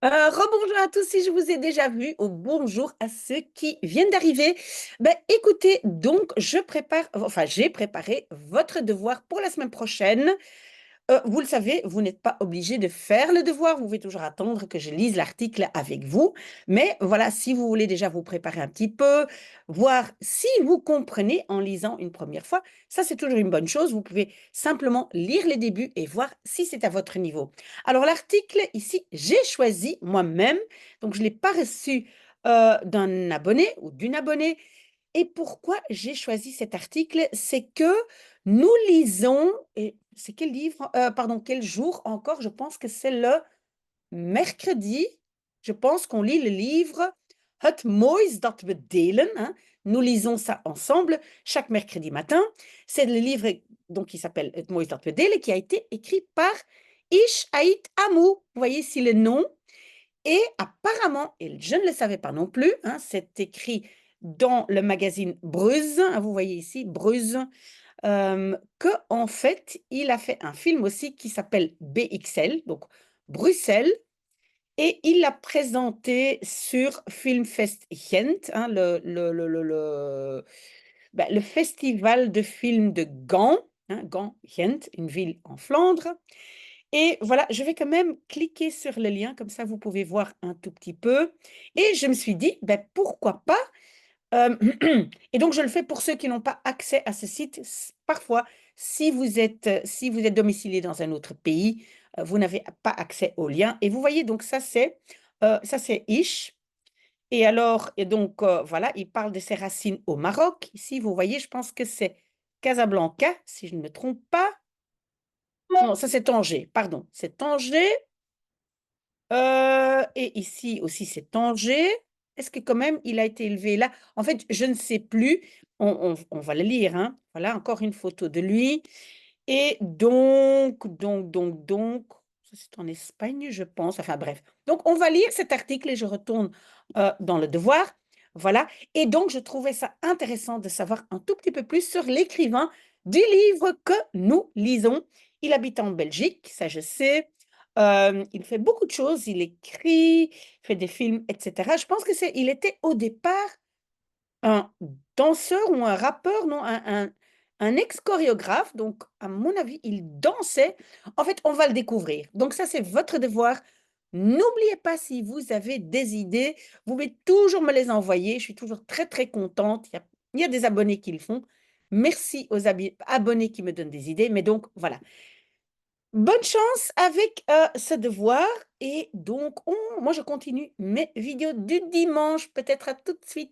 Rebonjour à tous si je vous ai déjà vu ou bonjour à ceux qui viennent d'arriver. Ben, écoutez, donc j'ai préparé votre devoir pour la semaine prochaine. Vous le savez, vous n'êtes pas obligé de faire le devoir. Vous pouvez toujours attendre que je lise l'article avec vous. Mais voilà, si vous voulez déjà vous préparer un petit peu, voir si vous comprenez en lisant une première fois, ça c'est toujours une bonne chose. Vous pouvez simplement lire les débuts et voir si c'est à votre niveau. Alors l'article ici, j'ai choisi moi-même, donc je ne l'ai pas reçu d'un abonné ou d'une abonnée. Et pourquoi j'ai choisi cet article? C'est que nous lisons, et c'est quel livre? Pardon, quel jour encore? Je pense que c'est le mercredi. Je pense qu'on lit le livre Het moois dat we delen, hein. Nous lisons ça ensemble chaque mercredi matin. C'est le livre donc, qui s'appelle Het moois dat we delen, qui a été écrit par Ish Ait Amou. Vous voyez ici le nom. Et apparemment, et je ne le savais pas non plus, hein, c'est écrit dans le magazine Bruz, hein, vous voyez ici, Bruz, qu'en fait, il a fait un film aussi qui s'appelle BXL, donc Bruxelles, et il l'a présenté sur Filmfest Gent, hein, le festival de films de Gand, hein, Gand, Gent, une ville en Flandre. Et voilà, je vais quand même cliquer sur le lien, comme ça vous pouvez voir un tout petit peu. Et je me suis dit, ben, pourquoi pas euh, et donc, je le fais pour ceux qui n'ont pas accès à ce site. Parfois, si vous êtes domicilié dans un autre pays, vous n'avez pas accès au lien. Et vous voyez, donc ça c'est Ish. Et donc, voilà, il parle de ses racines au Maroc. Ici, vous voyez, je pense que c'est Casablanca, si je ne me trompe pas. Non, ça c'est Tanger, pardon. C'est Tanger. Et ici aussi, c'est Tanger. Est-ce que quand même il a été élevé là? En fait, je ne sais plus. On va le lire, hein. Voilà, encore une photo de lui. Et donc, ça c'est en Espagne, je pense. Enfin bref. Donc, on va lire cet article et je retourne dans le devoir. Voilà. Et donc, je trouvais ça intéressant de savoir un tout petit peu plus sur l'écrivain du livre que nous lisons. Il habite en Belgique, ça je sais. Il fait beaucoup de choses, il écrit, fait des films, etc. Je pense que il était au départ un danseur ou un rappeur, non, un ex-chorégraphe. Donc, à mon avis, il dansait. En fait, on va le découvrir. Donc, ça, c'est votre devoir. N'oubliez pas, si vous avez des idées, vous pouvez toujours me les envoyer. Je suis toujours très, très contente. Il y a des abonnés qui le font. Merci aux abonnés qui me donnent des idées. Mais donc, voilà. Bonne chance avec ce devoir. Et donc, moi, je continue mes vidéos du dimanche. Peut-être à tout de suite.